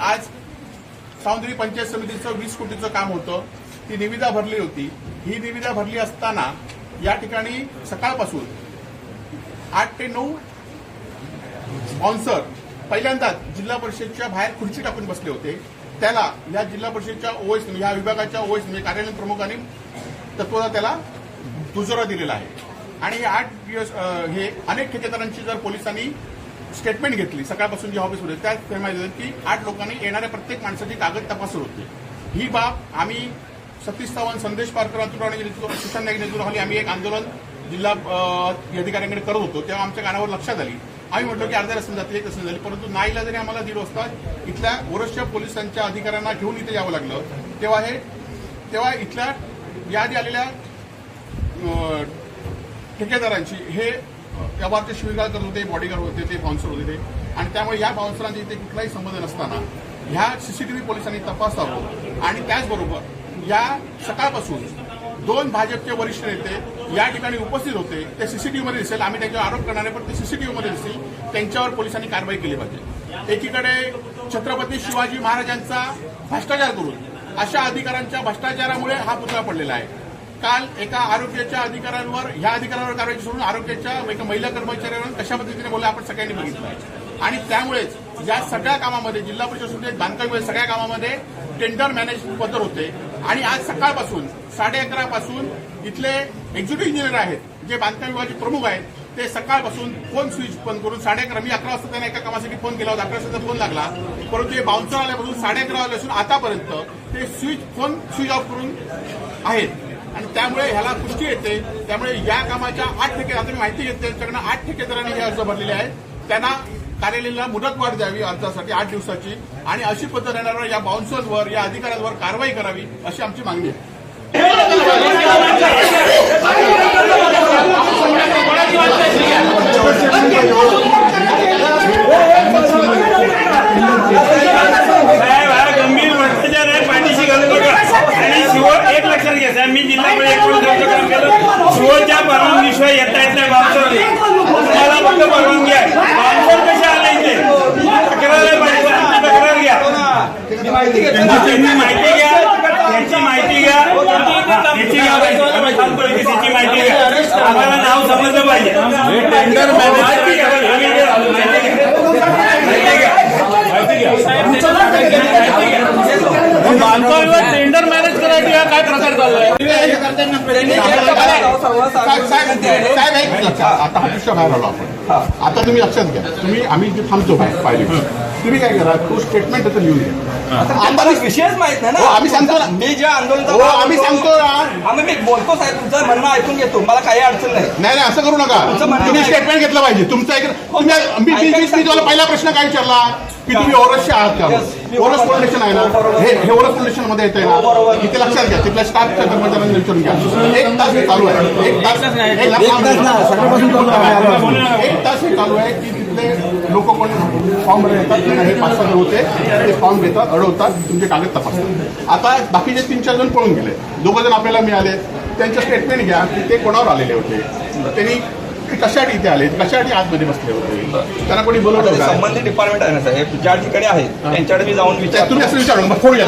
आज सावंतवाडी पंचायत समितीचं 20 कोटीचं काम होतं, ती निविदा भरली होती। ही निविदा भरली असताना या ठिकाणी सकाळपासून 8 ते 9 स्पॉन्सर पहिल्यांदाच जिल्हा परिषदेच्या बाहेर खुर्ची टाकून बसले होते। त्याला या जिल्हा परिषदेच्या ओएस या विभागाच्या ओएस म्हणजे कार्यालय प्रमुखांनी तत्वता त्याला दुजोरा दिलेला आहे। आणि हे 8 दिवस हे अनेक ठेकेदारांची जर पोलिसांनी स्टेटमेंट घेतली सकाळपासून जे ऑफिसमध्ये त्यात माहिती की 8 लोकांनी येणाऱ्या प्रत्येक माणसाची कागद तपासत होते। ही बाब आम्ही सतीश सावंत, संदेश पारकर आणि सुशांत नाईक नेतृत्वाखाली आम्ही एक आंदोलन जिल्हा अधिकाऱ्यांकडे करत होतो, तेव्हा आमच्या कानावर लक्षात आली। आम्ही म्हटलं की अर्ध्या रस्त्याने जाते, एक रस्त्याने झाली, परंतु नाईला जरी आम्हाला 1:30 वाजता इथल्या वरिष्ठ पोलिसांच्या अधिकाऱ्यांना घेऊन इथे यावं लागलं, तेव्हा इथल्या यादी आलेल्या ठेकेदारांची हे व्यवहारचे शिवीगाळ करत होते, बॉडीगार्ड होते, ते बाउन्सर होते आणि त्यामुळे या बाउन्सरांचे इथे कुठलाही संबंध नसताना ह्या सीसीटीव्ही पोलिसांनी तपासावं। आणि त्याचबरोबर या सकाळपासून 2 भाजपचे वरिष्ठ नेते या ठिकाणी उपस्थित होते, ते सीसीटीव्हीमध्ये दिसेल, आम्ही त्यांच्यावर आरोप करणार आहे पण ते सीसीटीव्हीमध्ये दिसतील, त्यांच्यावर पोलिसांनी कारवाई केली पाहिजे। एकीकडे छत्रपती शिवाजी महाराजांचा भ्रष्टाचार करून अशा अधिकाऱ्यांच्या भ्रष्टाचारामुळे हा पुतळा पडलेला आहे। काल एका आरोग्याच्या अधिकाऱ्यांवर ह्या अधिकाऱ्यांवर कारवाई सोडून आरोग्याच्या एका महिला कर्मचाऱ्यांवर कशा पद्धतीने बोलले आपण सगळ्यांनी बघितलं आहे। आणि त्यामुळेच या सगळ्या कामामध्ये जिल्हा परिषद बांधकाम सगळ्या कामामध्ये टेंडर मॅनेज पद्धत होते। आणि आज सकाळपासून 11:30 पासून इथले एक्झिक्युटिव्ह इंजिनियर आहेत जे बांधकाम विभागाचे प्रमुख आहेत, ते सकाळपासून फोन स्विच बंद करून 11:30 मी 11 वाजता त्यांना एका कामासाठी फोन केला होता, 11 वाजता फोन लागला, परंतु हे बाउन्सर आल्यापासून 11:30 वाजल्यापासून आतापर्यंत ते फोन स्विच ऑफ करून आहेत। आणि त्यामुळे ह्याला पुष्टी येते। त्यामुळे या कामाच्या 8 ठेकेदार तुम्ही माहिती घेतली त्यांच्याकडनं 8 ठेकेदारांनी हे अर्ज भरलेले आहेत, त्यांना कार्यालयाला मुदतवाढ द्यावी अर्जासाठी 8 दिवसाची आणि अशी पद्धत येणाऱ्या या बाउन्सर्सवर या अधिकाऱ्यांवर कारवाई करावी अशी आमची मागणी आहे। गंभीर भ्रष्टाचार आहे, पाठीशी घालू नका। आणि एक लक्षात घ्या, मी जिल्हा परिषद काम केलं, शिवच्या परवानगीशिवाय येता येत नाही बाउन्सर, तुम्हाला फक्त परवानगी आहे। बाउन्सर कसे आले इथे तक्रार घ्या, त्यांची माहिती घ्या, त्याची माहिती घ्या, आम्हाला नाव समजलं पाहिजे। टेंडर टेंडर मॅनेज करायची काय प्रकार चाललाय? आता हा विषय बाहेर आलो आपण, आता तुम्ही लक्षात घ्या, आम्ही जे थांबतो पाहिजे तुम्ही काय करा, तो स्टेटमेंट आता लिहून द्या। आम्हाला विषयच माहित नाही ना, आम्ही सांगतो ना, मी जे आंदोलन आम्ही सांगतो आम्ही मी बोलतो साहेब, तुमचं म्हणणं ऐकून घेतो, मला काही अडचण नाही। नाही असं करू नका, तुम्ही स्टेटमेंट घेतलं पाहिजे तुमचं। मी तुम्हाला पहिला प्रश्न काय विचारला की तुम्ही ओरसचे आहात का? ओरस फाउंडेशन आहे ना, हे ओरस फाउंडेशन मध्ये येत आहे ना, इथे लक्षात घ्या, तिथल्या स्टाफच्या कर्मचाऱ्यांना विचारून घ्या। 1 तास हे चालू आहे, 1 तास हे चालू आहे की तिथले लोक कोण फॉर्म भरतात, हे 5-6 होते, ते फॉर्म घेतात, अडवतात, तुमचे कागद तपासतात। आता बाकीचे 3-4 जण पळून गेले, 2 जण आपल्याला मिळाले, त्यांचं स्टेटमेंट घ्या की ते कोणावर आलेले होते, त्यांनी कशासाठी इथे आले, कशासाठी आतमध्ये बसले होते, त्यांना कोणी बोलवलं का? संबंधित डिपार्टमेंट आहे ना साहेब, ज्या ठिकाणी आहे त्यांच्याकडे मी जाऊन विचार, तुम्ही असं विचारू मग फोन घ्या।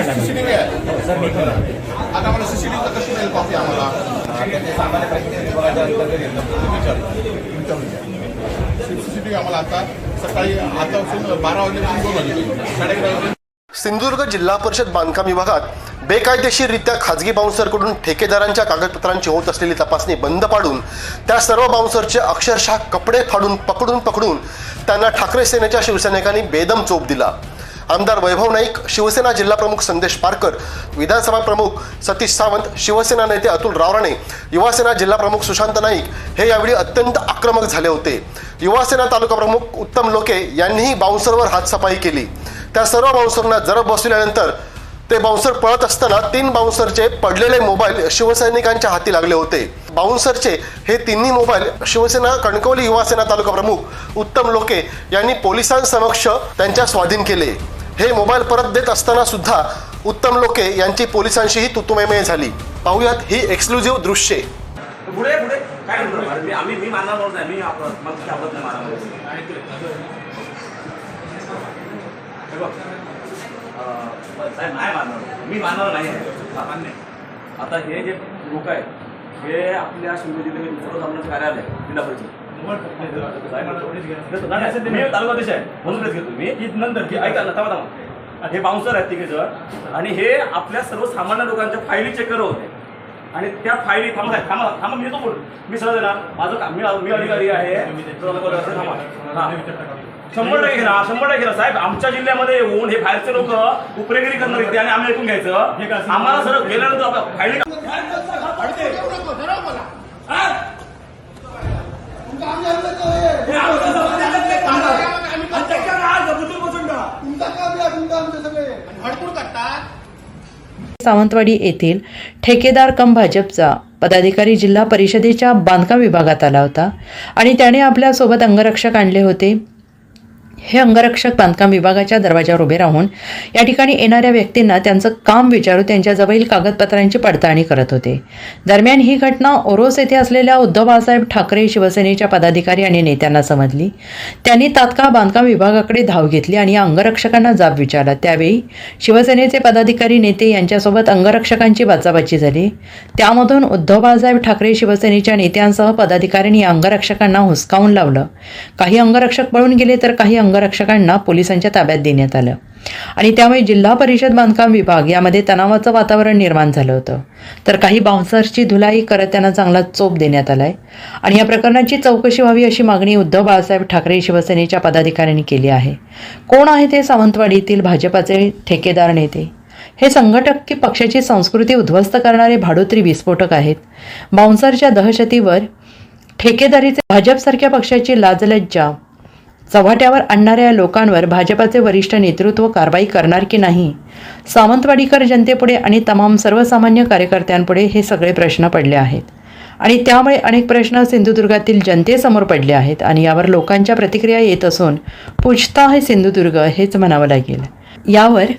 सीसीटीव्ही आहे आता मला सीसीटीव्हीचा कशी मिळेल कॉपी आम्हाला सीसीटीव्ही आम्हाला आता सकाळी आता 12 वाजल्यापासून 2 वाजले 11:30 सिंधुदुर्ग जिल्हा परिषद बांधकाम विभागात बेकायदेशीररित्या खाजगी बाउन्सरकडून ठेकेदारांच्या कागदपत्रांची होत असलेली तपासणी बंद पाडून त्या सर्व बाउन्सरचे अक्षरशः कपडे फाडून पकडून त्यांना ठाकरे सेनेच्या शिवसैनिकांनी बेदम चोप दिला. आमदार वैभव नाईक, शिवसेना जिल्हा प्रमुख संदेश पारकर, विधानसभा प्रमुख सतीश सावंत, शिवसेना नेते अतुल रावराणे, युवासेना जिल्हा प्रमुख सुशांत नाईक हे यावेळी अत्यंत आक्रमक झाले होते. युवासेना तालुका प्रमुख उत्तम लोके यांनीही बाउन्सरवर हातसफाई केली. त्या सर्व बाउन्सरना जरब बसवल्यानंतर ते बाउन्सर पळत असताना 3 बाउन्सरचे पडलेले मोबाईल शिवसैनिकांच्या हाती लागले होते. बाउन्सरचे हे तिन्ही मोबाईल शिवसेना कणकवली युवासेना तालुका प्रमुख उत्तम लोके यांनी पोलिसांसमक्ष त्यांच्या स्वाधीन केले. हे मोबाईल परत देत असताना सुद्धा उत्तम लोके यांची पोलिसांशीही तुतुमैमय झाली. पाहुयात ही एक्सक्लुझिव्ह दृश्ये. पुढे पुढे काय म्हणतो आम्ही मी मानणार नाही मी आपलं मानणार साहेब नाही मानणार मी मानणार नाही सामान्य. आता हे जे लोक आहेत हे आपल्या शिंदे जिल्ह्यातील सर्वसामान्य कार्यालय जिल्हा परिषद मी तालुकाधीश आहे म्हणूनच घेतो मी नंतर ऐका ना थांबा हे बाउन्सर आहेत तिघेजण आणि हे आपल्या सर्वसामान्य लोकांच्या फायली चेक करत होते आणि त्या फायली थांबा मी येतो बोल मी सहज ना माझं काम मी अधिकारी आहे. 100% घेणार साहेब. आमच्या जिल्ह्यामध्ये येऊन हे बाहेरचे लोक उपरेगिरी करणार आहेत आणि आम्ही ऐकून घ्यायचं. आम्हाला सर गेल्यानंतर फायली सावंतवाडी येथील ठेकेदार कम भाजपचा पदाधिकारी जिल्हा परिषदेच्या बांधकाम विभागात आला होता आणि त्याने आपल्यासोबत अंगरक्षक आणले होते. हे अंगरक्षक बांधकाम विभागाच्या दरवाजावर उभे राहून या ठिकाणी येणाऱ्या व्यक्तींना त्यांचं काम विचारू त्यांच्याजवळील कागदपत्रांची पडताळणी करत होते. दरम्यान ही घटना ओरोस येथे असलेल्या उद्धव बाळासाहेब ठाकरे शिवसेनेच्या पदाधिकारी आणि नेत्यांना समजली. त्यांनी तात्काळ बांधकाम विभागाकडे धाव घेतली आणि या अंगरक्षकांना जाब विचारला. त्यावेळी शिवसेनेचे पदाधिकारी नेते यांच्यासोबत अंगरक्षकांची बाचाबाची झाली. त्यामधून उद्धव बाळासाहेब ठाकरे शिवसेनेच्या नेत्यांसह पदाधिकाऱ्यांनी या अंगरक्षकांना हुसकावून लावलं. काही अंगरक्षक पळून गेले तर काही अंगरक्षकांना पोलिसांच्या ताब्यात देण्यात आलं. आणि त्यामुळे जिल्हा परिषद बांधकाम विभाग यामध्ये तणावाचं वातावरण निर्माण झालं होतं. तर काही बाउन्सर्सची धुलाई करत त्यांना चांगला चोप देण्यात आलाय आणि या प्रकरणाची चौकशी व्हावी अशी मागणी उद्धव बाळासाहेब ठाकरे शिवसेनेच्या पदाधिकाऱ्यांनी केली आहे. कोण आहे ते सावंतवाडीतील भाजपाचे ठेकेदार नेते? हे संघटक की पक्षाची संस्कृती उद्ध्वस्त करणारे भाडोत्री विस्फोटक आहेत. बाउन्सरच्या दहशतीवर ठेकेदारीचे भाजपसारख्या पक्षाची लाजलज्जा चव्हाट्यावर आणणाऱ्या लोकांवर भाजपाचे वरिष्ठ नेतृत्व कारवाई करणार की नाही? सावंतवाडीकर जनतेपुढे आणि तमाम सर्वसामान्य कार्यकर्त्यांपुढे हे सगळे प्रश्न पडले आहेत आणि त्यामुळे अनेक प्रश्न सिंधुदुर्गातील जनतेसमोर पडले आहेत आणि यावर लोकांच्या प्रतिक्रिया येत असून पूछता है सिंधुदुर्ग हेच म्हणावं लागेल. यावर